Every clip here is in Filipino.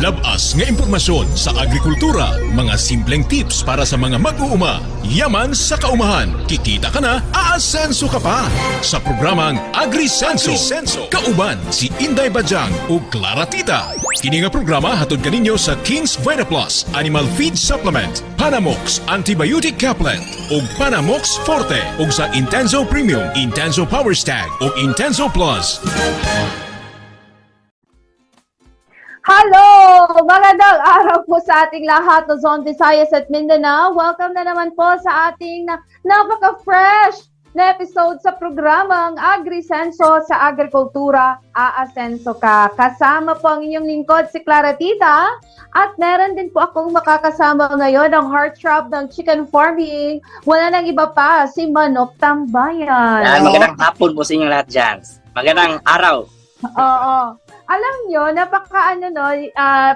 Labas nga impormasyon sa agrikultura, mga simpleng tips para sa mga mag-uuma. Yaman sa kaumahan, kikita ka na, aasenso ka pa. Sa programang AgriSenso, kauban si Inday Bajang o Clara Tita. Kini nga programa hatod kaninyo sa King's VitaPlus Animal Feed Supplement, Panamox Antibiotic Caplet ug Panamox Forte ug sa Intenso Premium, Intenso Power Stag ug Intenso Plus. Hello! Magandang araw po sa ating lahat ng Zone Visayas at Mindanao. Welcome na naman po sa ating napaka-fresh na episode sa programang AgriSenso sa Agrikultura, Aasenso Ka. Kasama po ang inyong lingkod si Clara Tita at meron din po akong makakasama ngayon ang heartthrob ng chicken farming. Wala nang iba pa, si Manok Tambayan. Magandang hapon po sa inyong lahat dyan. Magandang araw. Oo. Alam nyo,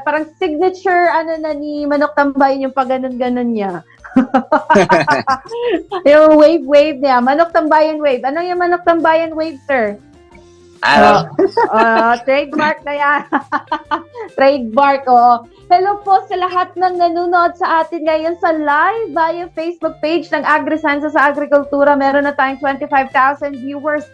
parang signature ni Manok Tambayan yung pag ganun niya. Yung wave niya. Manok Tambayan wave. Ano yung Manok Tambayan wave, sir? Trademark na yan. Trademark, oo. Hello po sa lahat ng nanonood sa atin ngayon sa live via Facebook page ng AgriSenso sa Agrikultura. Meron na tayong 25,000 viewers.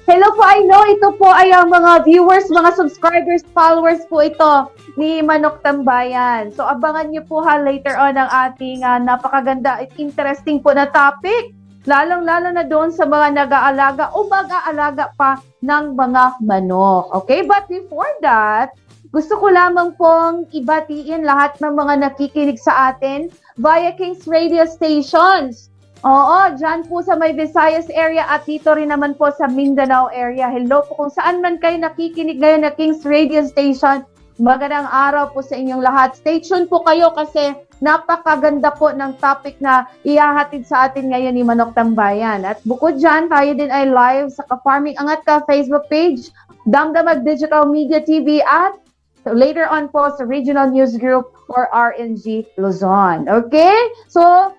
Hello po, I know ito po ay ang mga viewers, mga subscribers, followers po ito ni Manok Tambayan. So abangan niyo po later on ang ating napakaganda at interesting po na topic. Lalong-lalo na doon sa mga nag-aalaga o mag-aalaga pa ng mga manok. Okay, but before that, gusto ko lamang pong ibatiin lahat ng mga nakikinig sa atin via King's Radio Stations. Oo, dyan po sa may Visayas area at dito rin naman po sa Mindanao area. Hello po kung saan man kayo nakikinig ngayon na King's Radio Station. Magandang araw po sa inyong lahat. Stay tuned po kayo kasi napakaganda po ng topic na ihahatid sa atin ngayon ni Manok Tambayan. At bukod dyan, tayo din ay live sa Ka-Farming Angat Ka Facebook page, Damdamag Digital Media TV at later on po sa Regional News Group or RNG Luzon. Okay? So,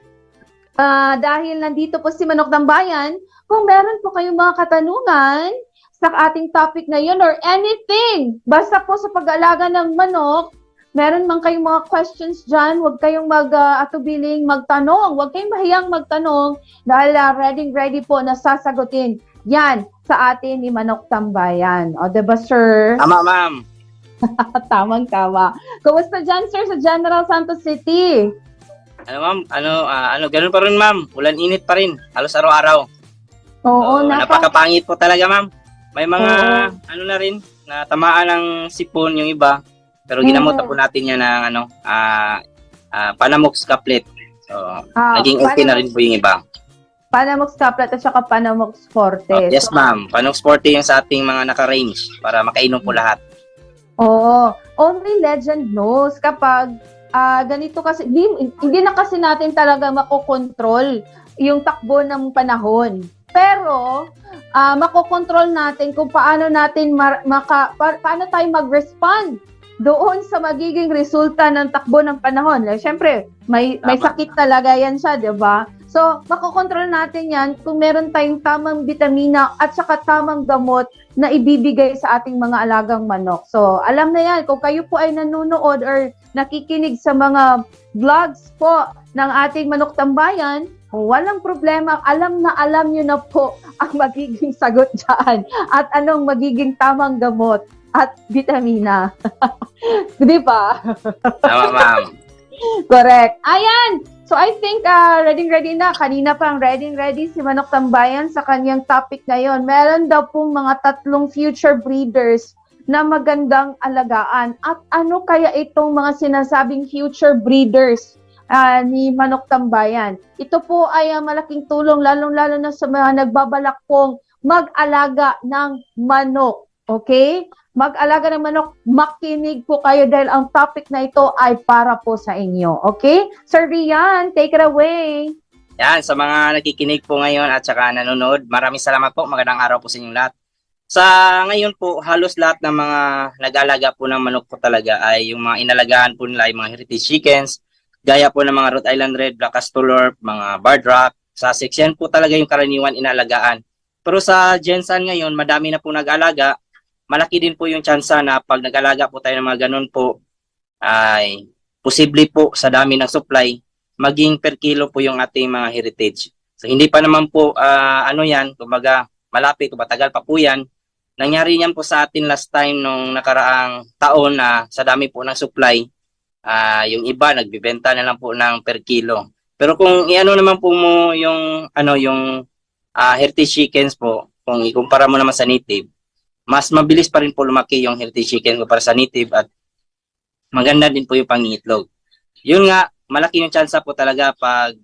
dahil nandito po si Manok Tambayan, kung meron po kayong mga katanungan sa ating topic na yun or anything, basta po sa pag-aalaga ng manok, meron man kayong mga questions dyan, huwag kayong atubiling magtanong, huwag kayong mahiyang magtanong dahil ready po na sasagutin yan sa atin ni Manok Tambayan. O, diba, sir? Tama, ma'am. Tamang-tama. Kumusta dyan, sir, sa General Santos City? Ma'am, ganun pa rin, ma'am. Ulan init pa rin. Halos araw-araw. Oo, napakapangit po talaga, ma'am. May mga, na rin, na tamaan ng sipon yung iba. Pero ginamot po natin yan ng, Panamox Caplet. So, naging okay na rin po yung iba. Panamox Caplet at saka Panamox Forte. Yes, ma'am. Panamox Forte yung sa ating mga naka-range para makainom po lahat. Oo. Only legend knows kapag ganito kasi, hindi na kasi natin talaga makokontrol yung takbo ng panahon. Pero, makokontrol natin kung paano natin paano tayo mag-respond doon sa magiging resulta ng takbo ng panahon. Siyempre, may sakit talaga yan siya, di ba? So, makokontrol natin yan kung meron tayong tamang vitamina at saka tamang gamot na ibibigay sa ating mga alagang manok. So, alam na yan, kung kayo po ay nanonood or nakikinig sa mga vlogs po ng ating Manok Tambayan, walang problema, alam nyo na po ang magiging sagot dyan at anong magiging tamang gamot at vitamina. Di ba? Tama, ma'am. Correct. Ayan! So I think ready na. Kanina pang ready si Manok Tambayan sa kanyang topic ngayon. Meron daw pong mga 3 future breeders na magandang alagaan. At ano kaya itong mga sinasabing future breeders ni Manok Tambayan? Ito po ay malaking tulong lalong-lalo na sa mga nagbabalak pong mag-alaga ng manok. Okay? Mag-alaga ng manok, makinig po kayo dahil ang topic na ito ay para po sa inyo. Okay? Sir Rian, take it away. Yan, sa mga nakikinig po ngayon at saka nanonood, maraming salamat po. Magandang araw po sa inyong lahat. Sa ngayon po, halos lahat ng mga nag-alaga po ng manok po talaga ay yung mga inalagaan po nila, yung mga heritage chickens, gaya po ng mga Rhode Island Red, Black Astolorp, mga Barred Rock, Sussex, yan po talaga yung karaniwan inalagaan. Pero sa Gensan ngayon, madami na po nag-alaga. Malaki din po yung tsansa na pag nag-alaga po tayo ng mga ganun po, ay posible po sa dami ng supply, maging per kilo po yung ating mga heritage. So hindi pa naman po ano yan, kumbaga malapit, matagal pa po yan. Nangyari yan po sa atin last time nung nakaraang taon na sa dami po ng supply, yung iba nagbibenta na lang po ng per kilo. Pero kung iano naman po mo yung yung heritage chickens po, kung ikumpara mo naman sa native, mas mabilis pa rin po lumaki yung heritage chicken kumpara sa native at maganda din po yung pangingitlog. Yun nga, malaki yung chance po talaga pag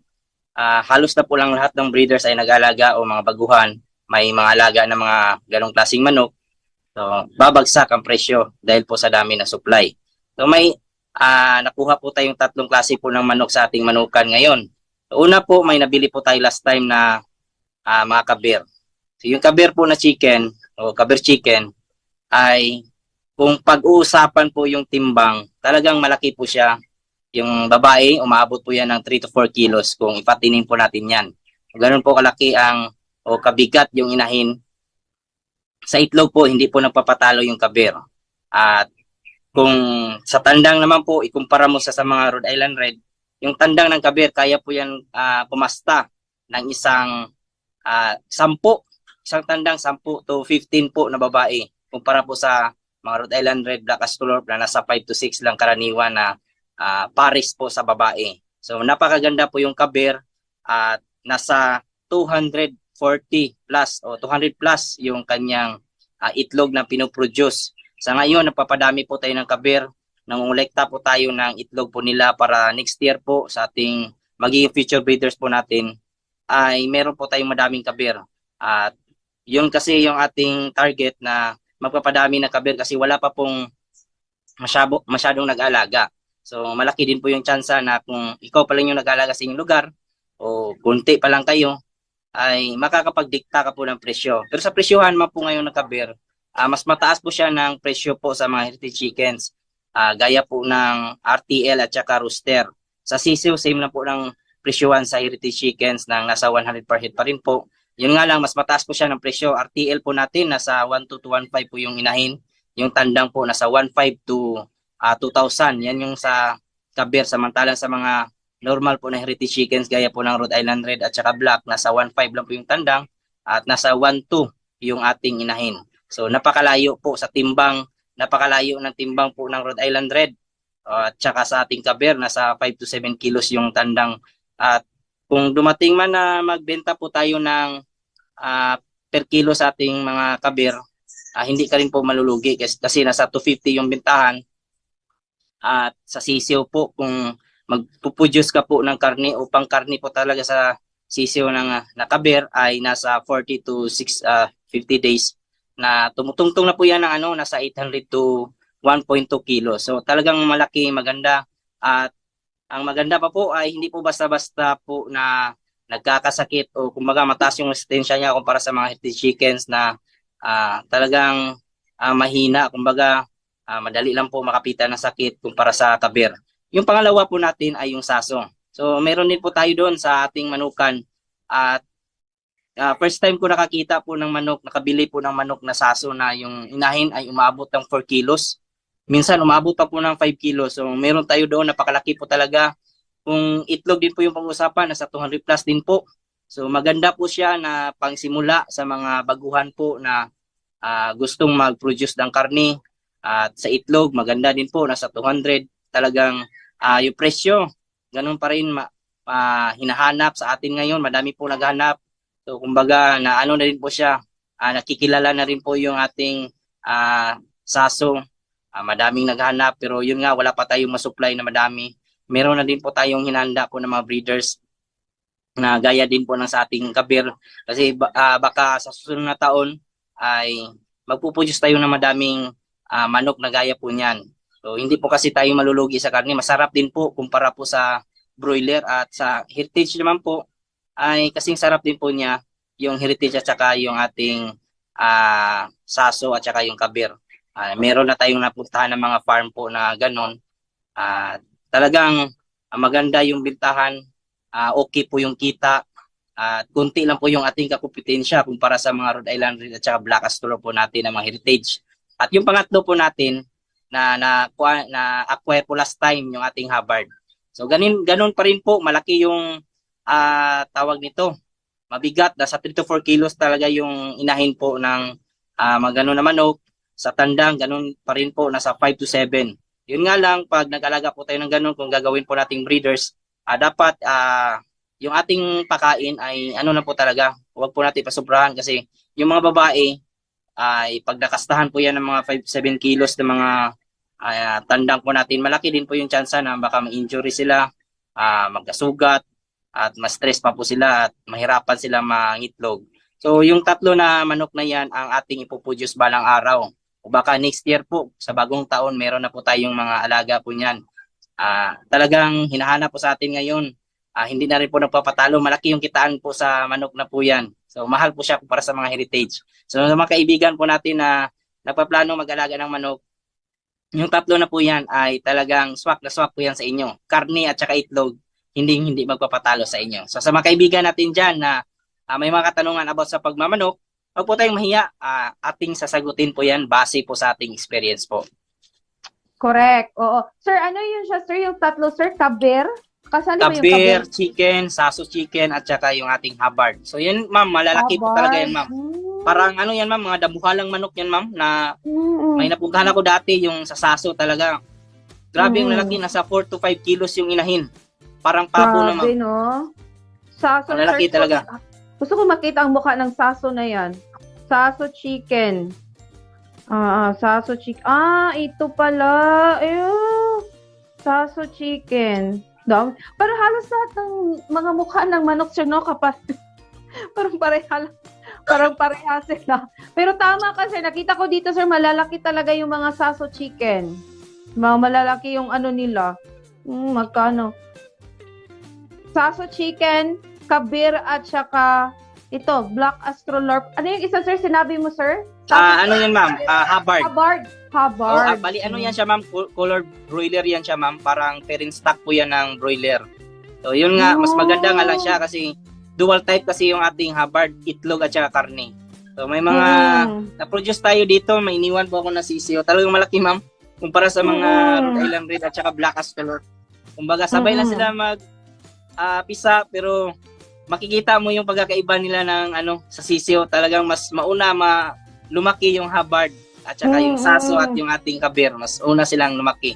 halos na po lang lahat ng breeders ay nag-alaga o mga baguhan, may mga alaga na mga ganong klaseng manok, so babagsak ang presyo dahil po sa dami ng supply. So may nakuha po tayong 3 klase po ng manok sa ating manukan ngayon. So, una po, may nabili po tayo last time na mga kabir. So yung kabir po na chicken o kabir chicken ay kung pag-uusapan po yung timbang, talagang malaki po siya. Yung babae, umaabot po yan ng 3 to 4 kilos kung ipatinin po natin yan. Ganun po kalaki o kabigat yung inahin. Sa itlog po, hindi po nagpapatalo yung kabir. At kung sa tandang naman po, ikumpara mo sa mga Rhode Island Red, yung tandang ng kabir, kaya po yan pumasta ng isang 10, isang tandang 10 to 15 po na babae. Kumpara po sa mga Rhode Island Red Black Ascolorp na nasa 5 to 6 lang karaniwan na pares po sa babae. So napakaganda po yung kabir at nasa 240 plus o 200 plus yung kanyang itlog na pinoproduce. Sa ngayon, napapadami po tayo ng kabir. Nangungulekta po tayo ng itlog po nila para next year po sa ating magiging future breeders po natin ay meron po tayong madaming kabir. At yun kasi yung ating target na magpapadami ng kabir kasi wala pa pong masyadong nag-alaga. So malaki din po yung tsansa na kung ikaw pa lang yung nag-alaga sa inyong lugar o kunti pa lang kayo, ay makakapagdikta ka po ng presyo. Pero sa presyohan man po ngayon ng kabir, mas mataas po siya ng presyo po sa mga heritage chickens. Gaya po ng RTL at saka rooster. Sa sisiw, same lang po ng presyohan sa heritage chickens ng nasa 100 per head pa rin po. Yun nga lang, mas mataas po siya ng presyo. RTL po natin, nasa 1.2 to 1.5 po yung inahin. Yung tandang po, nasa 1.5 to 2,000. Yan yung sa kabir. Samantalang sa mga normal po na heritage chickens, gaya po ng Rhode Island Red at saka Black, nasa 1.5 lang po yung tandang at nasa 1.2 yung ating inahin. So napakalayo po sa timbang, napakalayo ng timbang po ng Rhode Island Red at saka sa ating kabir, nasa 5 to 7 kilos yung tandang. At kung dumating man na magbenta po tayo ng per kilo sa ating mga kabir, hindi ka rin po malulugi kasi nasa 250 yung bintahan. At sa sisiw po, kung magpuproduce ka po ng karne o pang karne po talaga sa sisiw ng kabir ay nasa 40 to 50 days na tumutungtong na po yan ng nasa 800 to 1.2 kilos. So talagang malaki, maganda. At ang maganda pa po ay hindi po basta-basta po na nagkakasakit o kumbaga mataas yung resistensya niya kumpara sa mga heritage chickens na talagang mahina. Kumbaga madali lang po makapitan ng sakit kumpara sa kabir. Yung pangalawa po natin ay yung saso. So meron din po tayo doon sa ating manukan. At first time ko nakakita po ng manok, nakabili po ng manok na saso na yung inahin ay umabot ng 4 kilos. Minsan umabot pa po ng 5 kilos. So meron tayo doon, napakalaki po talaga. Kung itlog din po yung pag-usapan, nasa 200 plus din po. So maganda po siya na pangsimula sa mga baguhan po na gustong mag-produce ng karne. At sa itlog, maganda din po, nasa 200. Talagang yung presyo, ganun pa rin hinahanap sa atin ngayon. Madami po naghanap. So kumbaga na na rin po siya, nakikilala na rin po yung ating saso. Madaming naghanap pero yun nga wala pa tayong masupply na madami. Meron na din po tayong hinanda po ng mga breeders na gaya din po ng sa ating kabir kasi baka sa susunod na taon ay magpuproduce tayo ng madaming manok na gaya po niyan. So hindi po kasi tayo malulugi sa karne. Masarap din po kumpara po sa broiler at sa heritage naman po ay kasing sarap din po niya yung heritage at saka yung ating saso at saka yung kabir. Meron na tayong napuntahan ng mga farm po na ganon. Talagang maganda yung bintahan, okay po yung kita, at kunti lang po yung ating kakumpetensya kumpara sa mga Rhode Island Red at saka Black Ascolorp po natin ng mga heritage. At yung pangatlo po natin na acquire po last time yung ating Hubbard. So ganun pa rin po, malaki yung tawag nito. Mabigat, nasa 3 to 4 kilos talaga yung inahin po ng mga ganun na manok. Sa tandang, ganun pa rin po, nasa 5 to 7. Yun nga lang, pag nag-alaga po tayo ng ganun, kung gagawin po nating breeders, dapat yung ating pakain ay ano na po talaga, huwag po natin pasobrahan kasi yung mga babae, ay pag nakastahan po yan ng mga 5-7 kilos ng mga tandang po natin, malaki din po yung chance na baka ma-injury sila, magkasugat, at ma-stress pa po sila at mahirapan sila mangitlog. So yung 3 na manok na yan ang ating ipoproduce balang araw. O baka next year po, sa bagong taon, meron na po tayong mga alaga po niyan. Talagang hinahanap po sa atin ngayon. Hindi na rin po nagpapatalo. Malaki yung kitaan po sa manok na po yan. So mahal po siya para sa mga heritage. So sa mga kaibigan po natin na nagpaplano mag-alaga ng manok, yung 3 na po yan ay talagang swak na swak po yan sa inyo. Karne at saka itlog, hindi magpapatalo sa inyo. So sa mga kaibigan natin dyan na may mga katanungan about sa pagmamanok, huwag po tayong mahiya. Ating sasagutin po yan base po sa ating experience po. Correct. Oo. Sir, ano yun siya, sir? Yung 3, sir? Kabir? Kasali ba yung kabir? Chicken, saso chicken, at saka yung ating Hubbard. So yun, ma'am, malalaki po talaga yan, ma'am. Parang ano yan, ma'am, mga dabuhalang manok yan, ma'am, na may napuntahan ako dati, yung sa saso talaga. Grabe yung lalaki, nasa 4 to 5 kilos yung inahin. Parang papo na, ma'am. No? Saso, malalaki sir, talaga. Gusto ko makita ang mukha ng saso na yan. Saso chicken. Saso chicken. Ito pala. Saso chicken. Pero halos lahat ng mga mukha ng manok sir, no? Parang pareha sila. Pero tama kasi, nakita ko dito sir, malalaki talaga yung mga saso chicken. Malalaki yung ano nila. Magkano? Saso chicken, kabir, at saka ito, black astrolorp. Ano yung isa sir, sinabi mo sir? Ano yan ma'am? Hubbard. Hubbard. Bali, ano yan siya ma'am? Color broiler yan siya ma'am. Parang parent stock po yan ng broiler. So yun nga, mas maganda nga lang siya kasi dual type kasi yung ating Hubbard, itlog at saka karne. So may mga na-produce tayo dito, may iniwan po ako na sisiyo. Talagang malaki ma'am, kumpara sa mga Rhode Island Red at saka Black Astrolorp. Kumbaga sabay lang sila pisa, pero makikita mo yung pagkakaiba nila ng sa sisiyo. Talagang mas mauna lumaki yung Hubbard at saka yung saso at yung ating kabir. Mas una silang lumaki.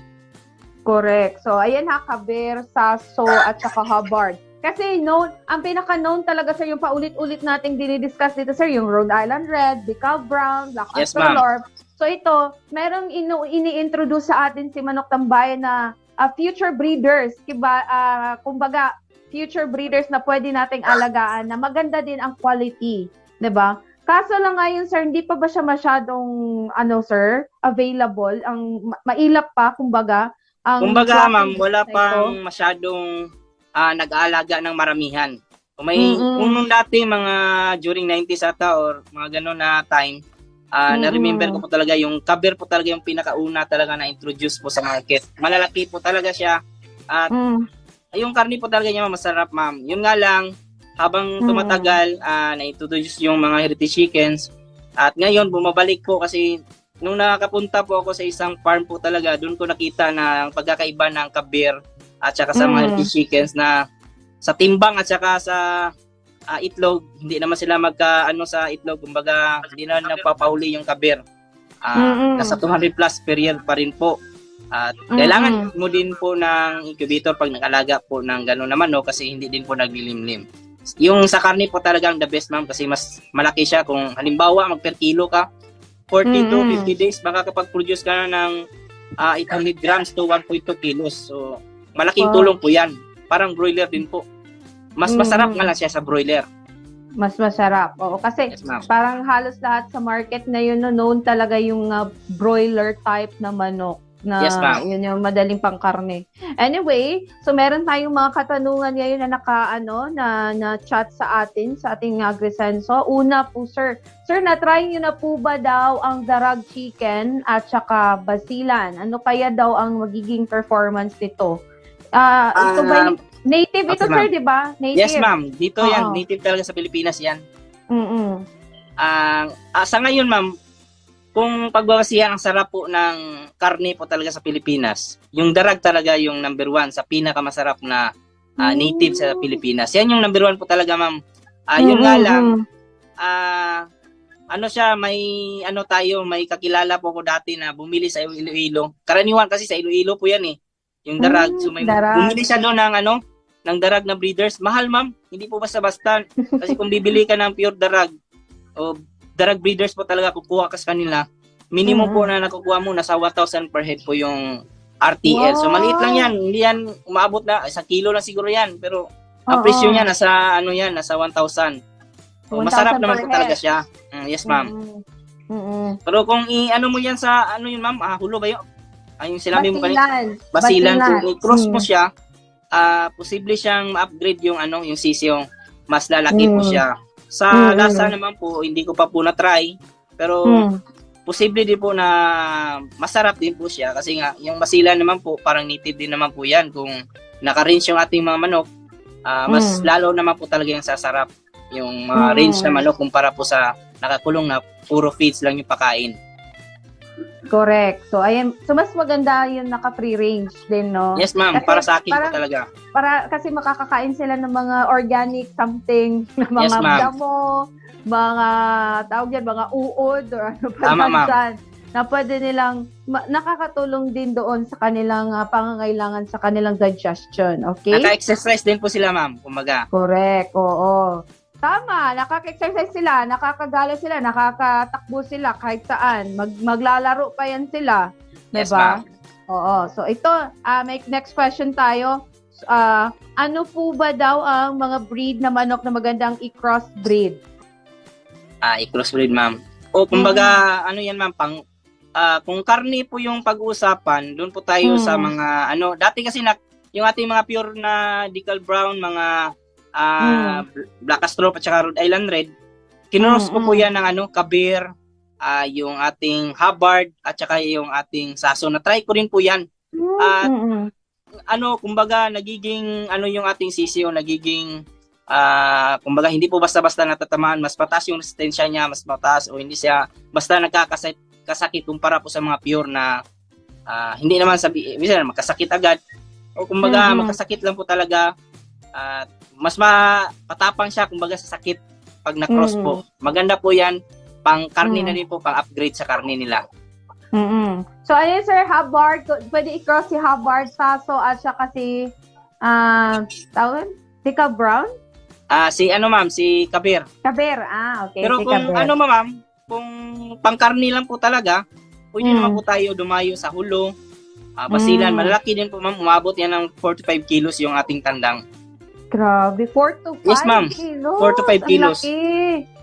Correct. So ayan kabir, saso at saka Hubbard. Kasi ang pinaka-known talaga sir, yung paulit-ulit nating dinidiscuss dito sir, yung Rhode Island Red, Decal Brown, Black Astrolorp. So ito, merong ini-introduce sa atin si Manok Tambayan na future breeders. Kumbaga, future breeders na pwede nating alagaan na maganda din ang quality. 'Di ba? Kaso lang ngayon sir, hindi pa ba siya masyadong sir, available? Ang mailap pa, kumbaga. Kumbaga ma'am, wala pang masyadong nag-aalaga ng maramihan. Kung nung dati mga during 90s ata or mga gano'n na time, na-remember ko po talaga yung kabir po talaga yung pinakauna talaga na-introduce po sa market. Malalaki po talaga siya. At yung karne po talaga niya masarap ma'am. Yun nga lang, habang tumatagal, na-introduce yung mga heritage chickens. At ngayon, bumabalik po kasi nung nakapunta po ako sa isang farm po talaga, doon ko nakita na ang pagkakaiba ng kabir at saka sa mga heritage chickens na sa timbang at saka sa itlog, hindi naman sila sa itlog. Kumbaga, hindi na nagpapahuli yung kabir. Nasa 200 plus per year pa rin po. At kailangan mo din po ng incubator pag nag-alaga po ng gano'n naman kasi hindi din po naglilimlim. Yung sa karne po talagang the best ma'am kasi mas malaki siya. Kung halimbawa mag per kilo ka, 40 to 50 days, baka kapag produce ka na ng 800 grams to 1.2 kilos. So, malaking tulong po yan. Parang broiler din po. Mas masarap nga lang siya sa broiler. Mas masarap. Oo, kasi parang halos lahat sa market na yun, known talaga yung broiler type na manok. Na yun yung madaling pangkarne. Anyway, so meron tayong mga katanungan ngayon na na chat sa ating Agrisenso. Una po sir, na-try niyo na po ba daw ang darag chicken at saka basilan? Ano kaya daw ang magiging performance nito? Ito ba native ito sir, di ba? Native. Yes ma'am, dito yan, native talaga sa Pilipinas yan. Sa ngayon ma'am, kung pagbabasihan ang sarap po ng karne po talaga sa Pilipinas, yung darag talaga yung number 1 sa pinakamasarap na native sa Pilipinas. Yan yung number 1 po talaga, ma'am. Yun nga lang, ano siya, may kakilala po ko dati na bumili sa Iloilo. Karaniwan kasi sa Iloilo po yan eh, yung darag. So may bumili siya doon ng darag na breeders. Mahal, ma'am. Hindi po basta-basta. Kasi kung bibili ka ng pure darag, o darag breeders po talaga kukuha ka sa kanila. Minimum po na nakukuha mo, nasa 1,000 per head po yung RTL. Wow. So maliit lang yan. Hindi yan umaabot na, 1 kilo lang siguro yan. Pero ang presyo niya, nasa 1,000. So, masarap naman po talaga siya. Yes, ma'am. Pero kung i-ano mo yan sa, ma'am, hulo ba yun? Yung sinabi mo kanina. Basilan. Kung i-cross mo siya, posible siyang ma-upgrade yung sisyo. Mas lalaki po siya. Sa lasa naman po, hindi ko pa po na-try. Pero, posible din po na masarap din po siya. Kasi nga, yung basilan naman po, parang native din naman po yan. Kung naka-range yung ating mga manok, mas lalo naman po talaga yung sasarap. Yung mga range na manok kumpara po sa nakakulong na puro feeds lang yung pakain. Correct. So, ayan. So, mas maganda yung naka-free range din, no? Yes, ma'am. Kasi para sa akin po talaga. Kasi makakakain sila ng mga organic something, na mga damo, mga, tawag yan, mga uod, or ano pa dyan, na pwede nilang, nakakatulong din doon sa kanilang pangangailangan sa kanilang digestion. Okay? Naka-exercise din po sila, ma'am. Kumaga. Correct. Oo. Tama, nakaka-exercise sila, nakakagala sila, nakakatakbo sila kahit saan. Maglalaro pa yan sila. Yes, diba? ma'am. Oo. So ito, may next question tayo. Ano po ba daw ang mga breed na manok na magandang i-crossbreed? I-crossbreed, ma'am. O, kumbaga, yan, ma'am, kung karne po yung pag-uusapan, doon po tayo sa mga, dati kasi yung ating mga pure na decal brown, mga Black Astrop at saka Rhode Island Red, kinuros ko po yan ng Kabir, yung ating Hubbard at saka yung ating Saso. Na-try ko rin po yan. Kumbaga nagiging yung ating sisiyo, nagiging kumbaga hindi po basta-basta natatamaan, mas mataas yung resistensya niya, mas mataas o hindi siya basta nagkakasakit kumpara po sa mga pure na hindi naman magkasakit agad o kumbaga magkasakit lang po talaga. Mas matapang siya kumbaga sa sakit pag na-cross po. Maganda po yan, pang karne na rin po, pang upgrade sa karne nila. So ayun sir, Hubbard, pwede i-cross si Hubbard, Saso at saka si Tika Brown? Si Kabir. Kabir, okay. Pero si kung Kabir. ma'am, kung pang karne lang po talaga, pwede naman po tayo dumayo sa hulo, basilan, malalaki din po ma'am, umabot yan ng 45 kilos yung ating tandang. Grabe, 4 to 5 yes, ma'am. kilos. 4 to 5 kilos. Laki.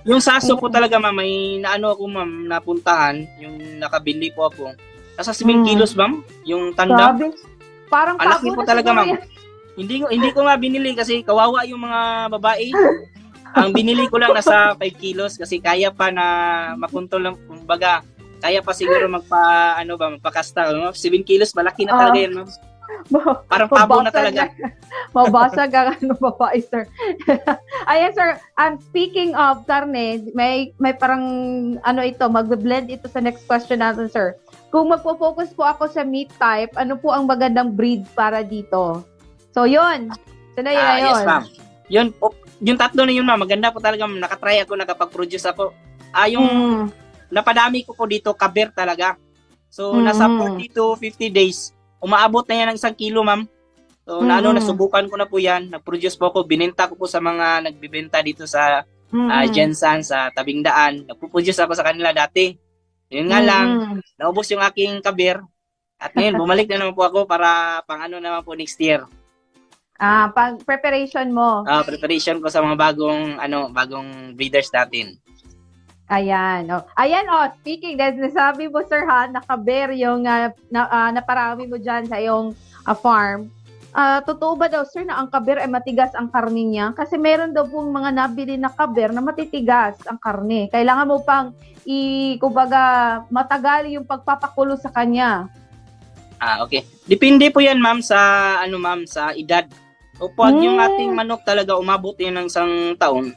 Yung Saso po talaga, ma'am, may ako, ma'am, napuntahan, yung nakabili po ako. Nasa 7 kilos, ma'am, yung tandang. Grabe. Parang laki po talaga, ma'am. Hindi ko nga binili kasi kawawa yung mga babae. Ang binili ko lang nasa 5 kilos kasi kaya pa na makuntol lang, kumbaga, kaya pa siguro magpakasta. 7 kilos, malaki na talaga yan, ma'am. Parang pabo na talaga. Mabasag ang babae, sir. Ayan, sir. Speaking of karne, may parang magbe-blend ito sa next question natin, sir. Kung magpo-focus po ako sa meat type, ano po ang magandang breed para dito? So, yun. So, yun. Yes, ma'am. Yung tatlo na yun, ma'am. Maganda po talaga. Nakatry ako, nakapag-produce ako. Yung napadami ko po dito, Kabir talaga. So, nasa 40 to 50 days, umaabot na yan ng 1 kilo, ma'am. So, nasubukan ko na po yan. Nag-produce po ako. Binenta ko po sa mga nagbibenta dito sa Jensan, sa Tabing Daan. Nagpo-produce ako sa kanila dati. Yun nga lang, naubos yung aking Kabir. At ngayon, bumalik na naman po ako para naman po next year. Pang preparation mo. Preparation ko sa mga bagong breeders natin. Ayan. Speaking, nasabi mo, sir, naka-bear yung naparami mo dyan sa iyong farm. Totoo ba daw, sir, na ang kabir ay matigas ang karne niya? Kasi meron daw pong mga nabili na kabir na matitigas ang karne. Kailangan mo pang matagal yung pagpapakulo sa kanya. Okay. Depende po yan, ma'am, sa sa edad. O pag yung ating manok talaga umabot yan ng 1 taon,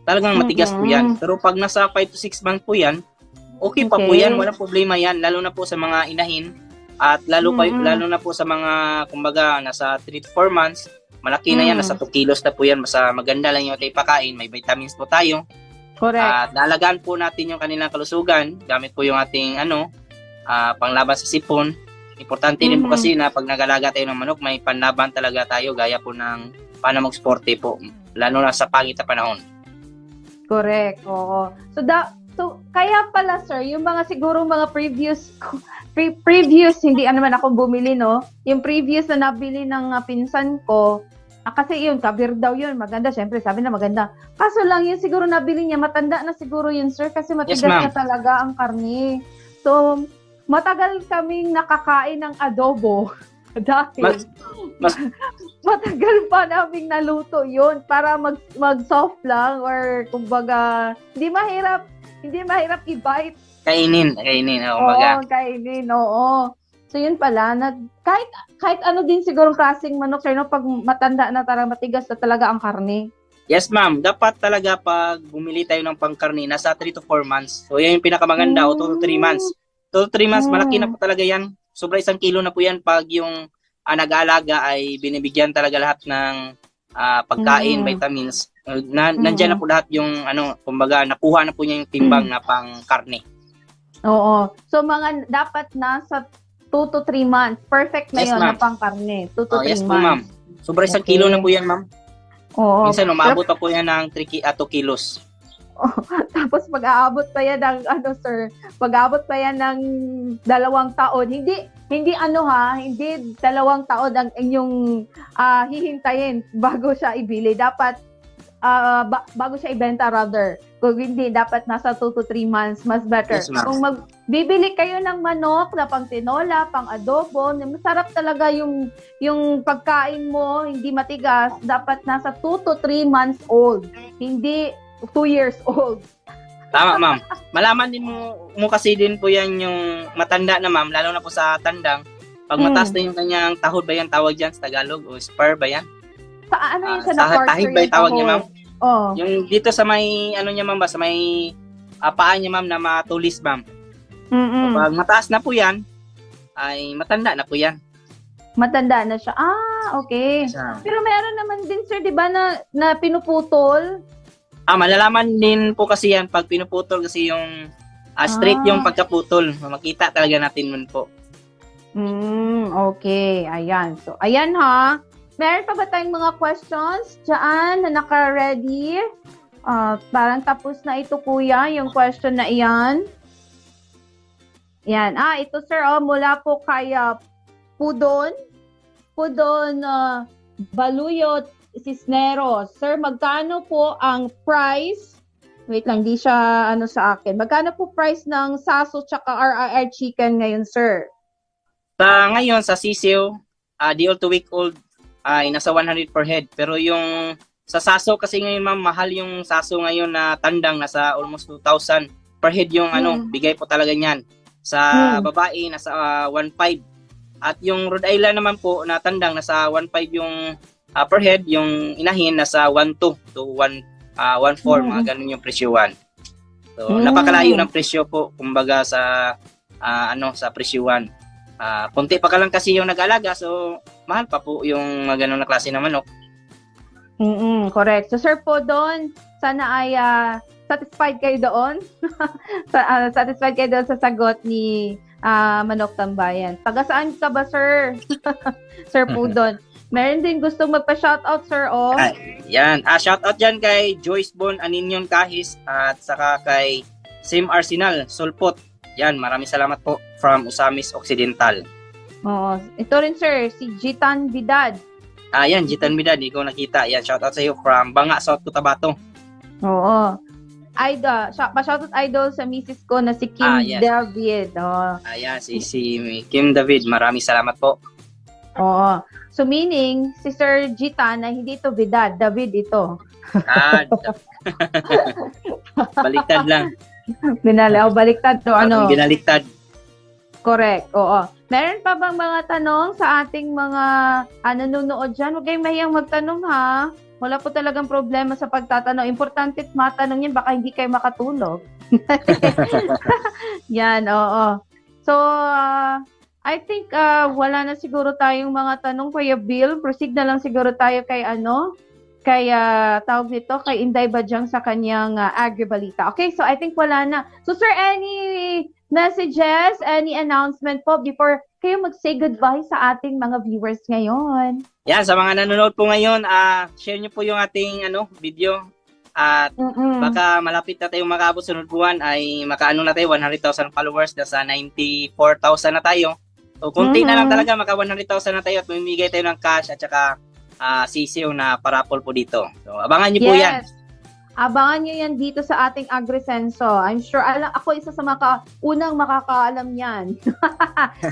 talagang matigas po yan. Pero pag nasa 5 to 6 months po yan, okay pa po yan, walang problema yan, lalo na po sa mga inahin at lalo na po sa mga kumbaga nasa 3 to 4 months, malaki na yan, nasa 2 kilos na po yan, basta maganda lang yung tayo pakain, may vitamins po tayo. Correct. At naalagaan po natin yung kanilang kalusugan gamit po yung ating panglaban sa sipon. Importante din po kasi na pag nag-alaga tayo ng manok, may panlaban talaga tayo gaya po ng paano mag-sporte po, lalo na sa pangit na panahon. Correct. Oo. So kaya pala sir, yung mga siguro mga previous hindi naman ako bumili, no? Yung previous na nabili ng pinsan ko, kasi yun, kabir daw yun, maganda. Syempre, sabi na maganda. Kaso lang yun, siguro nabili niya, matanda na siguro yun, sir, kasi matigas na talaga ang karne. So, matagal kaming nakakain ng adobo. Dahil, matagal pa naming naluto yun para mag-soft lang or kumbaga, hindi mahirap i-bite. Kainin. Oo, kainin, oo. So yun pala, kahit ano din siguro klaseng manok, sir, no, pag matanda na matigas na talaga ang karne. Yes, ma'am. Dapat talaga pag bumili tayo ng pangkarne, nasa 3 to 4 months. So yan yung pinakamaganda, o 2 to 3 months. 2 to 3 months, malaki na po talaga yan. Sobra 1 kilo na po yan pag yung nag-aalaga ay binibigyan talaga lahat ng pagkain, vitamins. Nandiyan na po lahat yung kumbaga nakuha na po niya yung timbang na pangkarne. Oo. So mga dapat nasa 2 to 3 months. Perfect na yun na pangkarne. 2 to 3 yes, months. Po, ma'am. Sobra 1 kilo na po yan, ma'am. Oo. Minsan, umabot pa po yan ng 2 kilos. Tapos pag-aabot pa yan ng pag-aabot pa yan ng 2 taon. Hindi 2 taon ang inyong hihintayin bago siya ibili. Dapat bago siya ibenta rather. Kung hindi, dapat nasa 2 to 3 months, mas better. Yes, kung bibili kayo ng manok na pang tinola, pang adobo, masarap talaga yung pagkain mo, hindi matigas, dapat nasa 2 to 3 months old. Hindi 2 years old. Tama, ma'am. Malaman din mo kasi din po yan yung matanda na, ma'am, lalo na po sa tandang. Pag mataas na yung kanyang tahod ba yan, tawag dyan sa Tagalog, o spur ba yan? Ano yung sa tahid ba yung tawag niya, ma'am? Oh. Yung dito sa may, niya, ma'am, sa may paa niya, ma'am, na matulis, ma'am. So, pag mataas na po yan, ay matanda na po yan. Matanda na siya. Okay. Pero meron naman din, sir, di ba, na pinuputol? Malalaman din po kasi yan pag pinuputol kasi yung straight yung pagkaputol. Makita talaga natin nun po. Okay. Ayan. So, ayan ha. Meron pa ba tayong mga questions dyan na naka-ready? Parang tapos na ito, kuya, yung question na iyan. Yan. Ito, sir, mula po kay Pudon Baluyot Cisneros. Sir, magkano po ang price? Wait lang, di siya sa akin. Magkano po price ng Saso tsaka RRR chicken ngayon, sir? Ngayon, sa sisiw, the all to week old, ay nasa 100 per head. Pero yung sa Saso kasi ngayon, ma'am, mahal yung Saso ngayon na tandang, nasa almost 2,000 per head yung bigay po talaga niyan. Sa babae, nasa 1,500. At yung Rhode Island naman po na tandang, nasa 1,500 yung per head. Yung inahin, nasa 1,200 to 1,400, mga ganun yung presyuhan. So, napakalayo ng presyo po, kumbaga sa sa presyuhan. Konti pa ka lang kasi yung nag-alaga, so mahal pa po yung ganun na klase ng manok. Correct. So sir po doon, sana ay satisfied kayo doon. Satisfied kayo doon sa sagot ni Manok Tambayan. Taga saan ka ba, sir? Sir po doon. Meron din gusto magpa-shoutout, sir, Yan. Shoutout dyan kay Joyce Bon Aninyon Kahis at saka kay Sim Arsenal Sulpot. Yan, maraming salamat po from Usamis Occidental. Ito rin, sir, si Jitan Bidad. Yan, Jitan Bidad, hindi ko nakita. Yan, shoutout sa iyo from Banga, South Cotabato. Oo. Pa-shoutout idol sa misis ko na si Kim David. Yan, si Kim David. Maraming salamat po. Oo. So meaning, si Sir Jitan na hindi ito Bidad, David ito. Baliktad lang. Baliktad to Binaliktad. Correct, oo. Meron pa bang mga tanong sa ating mga nanonood dyan? Huwag kayong mahiyang magtanong, ha? Wala po talagang problema sa pagtatanong. Importante matanong yan, baka hindi kayo makatulog. Yan, oo. So, I think wala na siguro tayong mga tanong, Kuya Bill. Proceed na lang siguro tayo kay tawag nito, kay Inday Bajang sa kanyang agribalita. Okay, so I think wala na. So, sir, any messages, any announcement po before kayo mag-say goodbye sa ating mga viewers ngayon? Yan, sa mga nanonood po ngayon, share nyo po yung ating video. At baka malapit na tayong makabot sunod buwan ay makaano na tayo, 100,000 followers, nasa 94,000 na tayo. So, kunti na lang talaga, maka 100,000 na tayo at mamimigay tayo ng cash at saka sisiw na parapol po dito. So, abangan nyo po yan. Abangan nyo yan dito sa ating AgriSenso. I'm sure, ako isa sa unang makakaalam yan.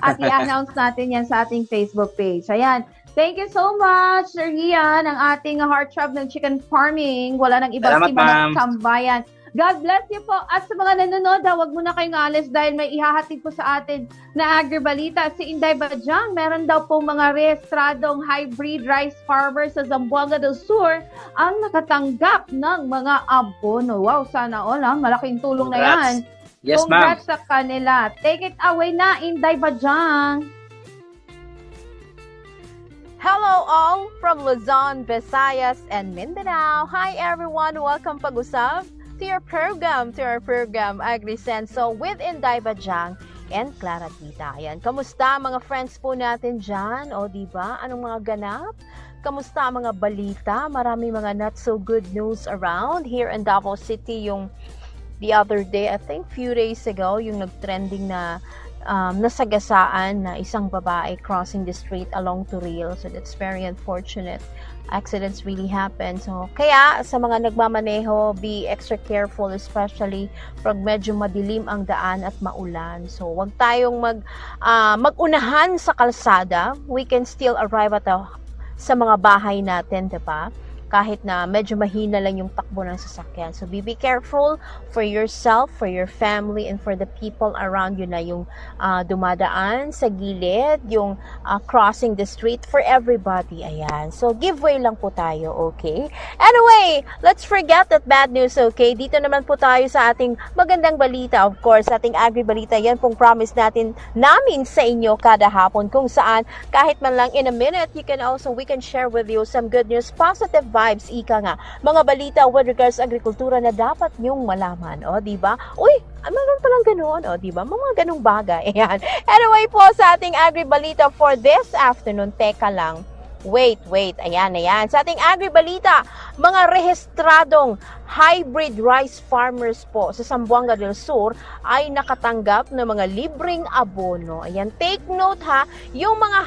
At i-announce natin yan sa ating Facebook page. Ayan. Thank you so much, Sir Rian, ang ating heartthrob ng chicken farming. Wala nang iba si Manang Sambayan. God bless you po. At sa mga nanonood, huwag muna kayong alis dahil may ihahatid po sa atin na agribalita. Si Inday Bajang, meron daw pong mga rehistradong hybrid rice farmers sa Zamboanga del Sur ang nakatanggap ng mga abono. Wow, sana all. Malaking tulong na yan. Yes, Congrats sa kanila. Take it away na, Inday Bajang. Hello all from Luzon, Visayas, and Mindanao. Hi everyone, welcome Pag-usap to our program AgriSenso with Inday Bajang and Clara Tita. Ayan, kamusta mga friends po natin dyan? O diba, anong mga ganap? Kamusta mga balita? Marami mga not so good news around here in Davao City. Yung the other day, I think few days ago, yung nag-trending na nasagasaan na isang babae crossing the street along Turil. So that's very unfortunate. Accidents really happen. So kaya sa mga nagmamaneho, be extra careful, especially pag medyo madilim ang daan at maulan. So wag tayong mag-unahan sa kalsada. We can still arrive sa mga bahay natin, diba? Kahit na medyo mahina lang yung takbo ng sasakyan. So be careful for yourself, for your family, and for the people around you na yung dumadaan sa gilid, yung crossing the street, for everybody. Ayan. So give way lang po tayo, okay? Anyway, let's forget that bad news, okay? Dito naman po tayo sa ating magandang balita, of course, ating agri-balita. Yan pong promise namin sa inyo kada hapon, kung saan kahit man lang in a minute, we can share with you some good news, positive vibes, ika nga. Mga balita with regards sa agrikultura na dapat nyong malaman. O, diba? Uy, meron palang ganoon. O, diba? Mga ganong bagay. Ayan. Anyway po, sa ating agri-balita for this afternoon, teka lang. Wait. Ayan. Sa ating agri-balita, mga rehistradong hybrid rice farmers po sa Zamboanga del Sur ay nakatanggap ng mga libreng abono. Ayan, take note ha, yung mga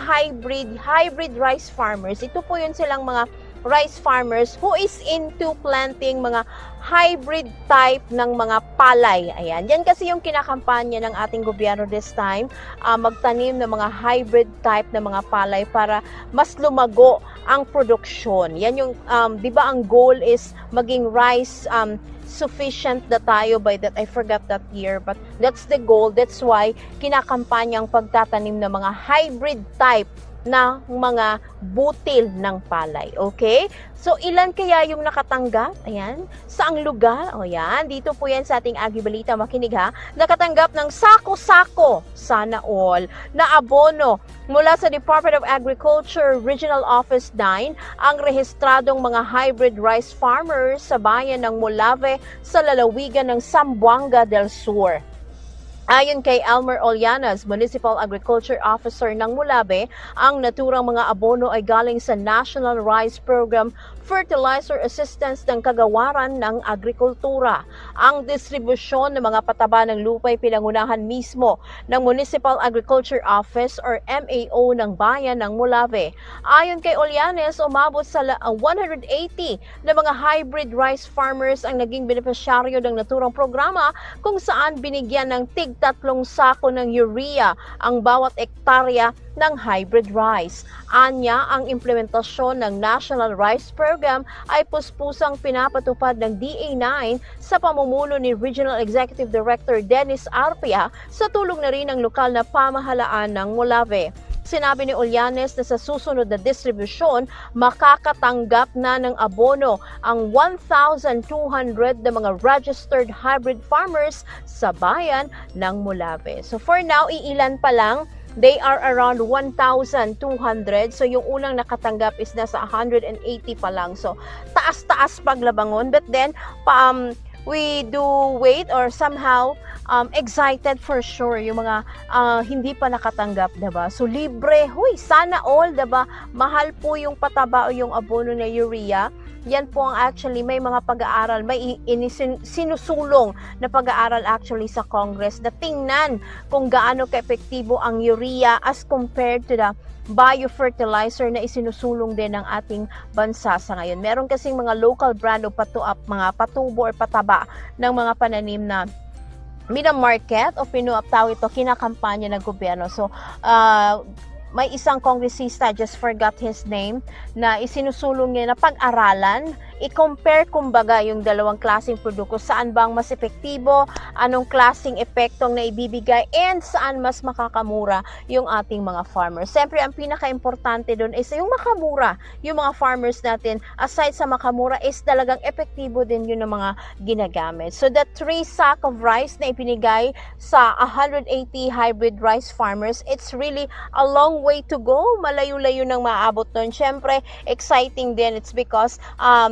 hybrid rice farmers, ito po yun silang mga rice farmers who is into planting mga hybrid type ng mga palay. Ayan, yan kasi yung kinakampanya ng ating gobyerno this time, magtanim ng mga hybrid type ng mga palay para mas lumago ang produksyon. Yan yung, di ba ang goal is maging rice sufficient na tayo by that, I forgot that year, but that's the goal. That's why kinakampanya ang pagtatanim ng mga hybrid type na mga butil ng palay. Okay? So, ilan kaya yung nakatanggap? Ayan. Saang lugar? O yan. Dito po yan sa ating Agri-balita. Makinig ha. Nakatanggap ng sako-sako, sana all, na abono mula sa Department of Agriculture Regional Office 9 ang rehistradong mga hybrid rice farmers sa bayan ng Molave sa lalawigan ng Zamboanga del Sur. Ayon kay Elmer Olianas, Municipal Agriculture Officer ng Molave, ang naturang mga abono ay galing sa National Rice Program Fertilizer Assistance ng Kagawaran ng Agrikultura. Ang distribusyon ng mga pataba ng lupa ay pinangunahan mismo ng Municipal Agriculture Office or MAO ng bayan ng Molave. Ayon kay Olianes, umabot sa 180 na mga hybrid rice farmers ang naging benepisyaryo ng naturang programa, kung saan binigyan ng tig-3 sako ng urea ang bawat ektarya ng hybrid rice. Anya, ang implementasyon ng National Rice Program ay puspusang pinapatupad ng DA9 sa pamumuno ni Regional Executive Director Dennis Arpia sa tulong na rin ng lokal na pamahalaan ng Molave. sinabi ni Ulianes na sa susunod na distribusyon, makakatanggap na ng abono ang 1,200 na mga registered hybrid farmers sa bayan ng Molave. So for now, iilan pa lang. They are around 1,200. So yung unang nakatanggap is nasa 180 pa lang. So taas-taas paglabangon. But then we do wait or somehow excited for sure yung mga hindi pa nakatanggap, diba? So libre, huy, sana all, diba? Mahal po yung pataba o yung abono na urea. Yan po ang actually may mga pag-aaral, may sinusulong na pag-aaral actually sa Congress na tingnan kung gaano ka-epektibo ang urea as compared to the biofertilizer na isinusulong din ng ating bansa sa ngayon. Meron kasing mga local brand o mga patubo or pataba ng mga pananim na minamarket o tawag ito, kinakampanya ng gobyerno. So, may isang kongresista, just forgot his name, na isinusulong niya na pag-aralan, i-compare kumbaga yung dalawang klaseng produkto, saan bang mas epektibo, anong klaseng epektong na ibibigay, and saan mas makakamura yung ating mga farmers. Siyempre, ang pinaka-importante doon is yung makamura, yung mga farmers natin, aside sa makamura, is talagang epektibo din yun ng mga ginagamit. So, the 3 sack of rice na ipinigay sa 180 hybrid rice farmers, it's really a long way to go. Malayo-layo nang maabot nun. Siyempre, exciting din. It's because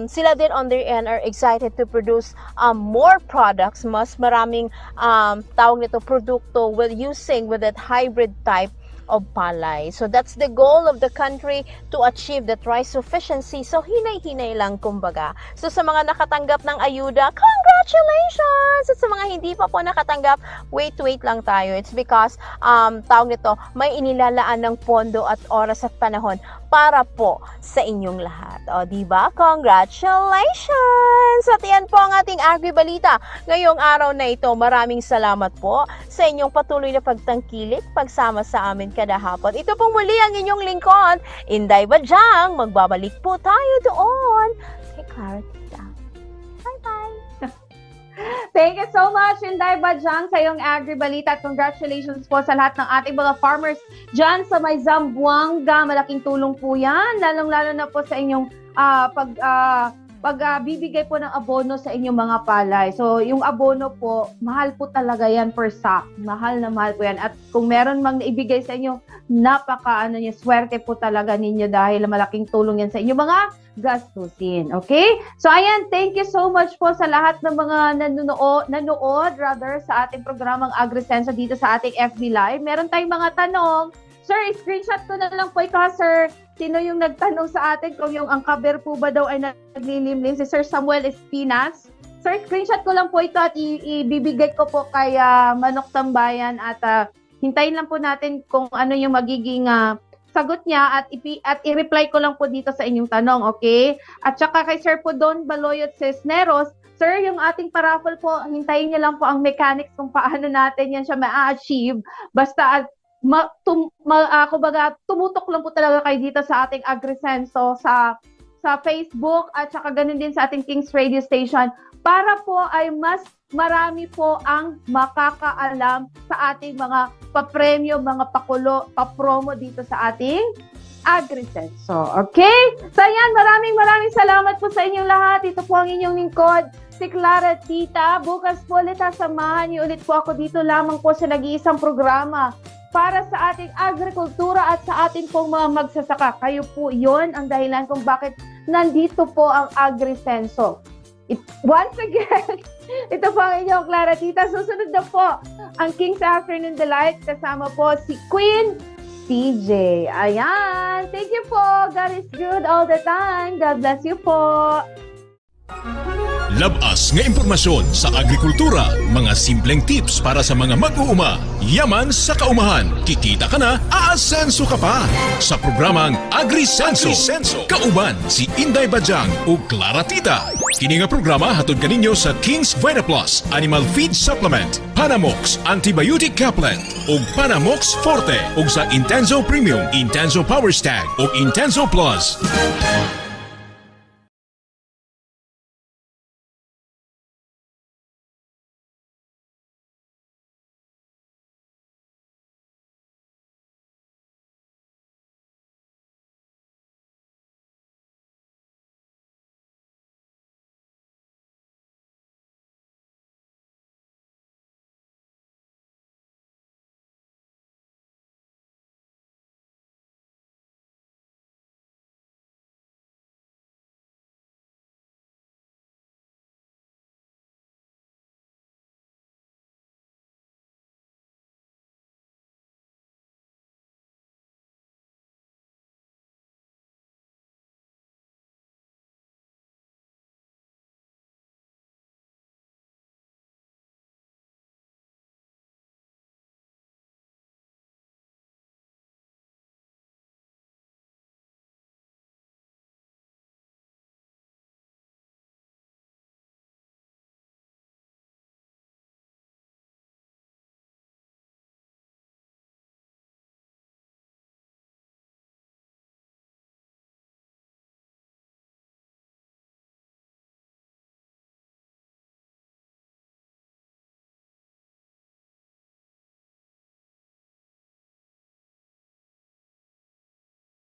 sila din on their end are excited to produce more products, mas maraming tawag nito produkto with that hybrid type of palay. So that's the goal of the country, to achieve that rice sufficiency. So hinay-hinay lang kumbaga. So sa mga nakatanggap ng ayuda, congratulations! At sa mga hindi pa po nakatanggap, wait lang tayo. It's because tawag nito, may inilalaan ng pondo at oras at panahon para po sa inyong lahat. O, diba? Congratulations! At yan po ang ating Agri-Balita ngayong araw na ito. Maraming salamat po sa inyong patuloy na pagtangkilik, pagsama sa amin kada hapon. Ito pong muli ang inyong lingkod, Inday Badyang. Magbabalik po tayo doon kay Clarity. Bye-bye! Thank you so much, Inday Badyang, sa iyong Agri-Balita, at congratulations po sa lahat ng ating mga farmers dyan sa may Zamboanga. Malaking tulong po yan, lalong-lalo na po sa inyong pagbibigay po ng abono sa inyong mga palay. So, yung abono po, mahal po talaga yan per sack. Mahal na mahal po yan. At kung meron mang naibigay sa inyo, swerte po talaga ninyo dahil malaking tulong yan sa inyong mga gastusin. Okay? So, ayan, thank you so much po sa lahat ng mga nanood sa ating programang AgriSenso dito sa ating FB Live. Meron tayong mga tanong. Sir, screenshot ko na lang po ito, sir. Sino yung nagtanong sa atin kung yung angkaber po ba daw ay naglilimlim? Si Sir Samuel Espinas. Sir, screenshot ko lang po ito at ibibigay ko po kay Manok Tambayan at hintayin lang po natin kung ano yung magiging sagot niya at i-reply ko lang po dito sa inyong tanong, okay? At saka kay Sir Podon Baloyot Cisneros, sir, yung ating paraffle po, hintayin niyo lang po ang mechanics kung paano natin yan siya ma-achieve. Basta kumbaga, tumutok lang po talaga kayo dito sa ating AgriSenso sa Facebook at saka ganun din sa ating Kings Radio Station para po ay mas marami po ang makakaalam sa ating mga papremyo, mga papromo dito sa ating AgriSenso. Okay? So yan, maraming salamat po sa inyong lahat. Ito po ang inyong lingkod, si Clara Tita. Bukas po ulit, samahan niyo ulit po ako dito lamang po sa nag-iisang programa para sa ating agrikultura at sa ating pong mga magsasaka. Kayo po yon ang dahilan kung bakit nandito po ang AgriSenso. Once again, ito po ang inyong Clara Tita. Susunod na po ang King's Afternoon Delight kasama po si Queen CJ. Ayan. Thank you po. God is good all the time. God bless you po. Labas nga impormasyon sa agrikultura, mga simpleng tips para sa mga mag-uuma. Yaman sa kaumahan, kikita ka na, aasenso ka pa. Sa programang AgriSenso, kauban si Inday Badyang o Clara Tita. Kini nga programa hatod kaninyo sa King's VitaPlus Animal Feed Supplement, Panamox Antibiotic Caplet ug Panamox Forte ug sa Intenso Premium, Intenso Power Stag ug Intenso Plus.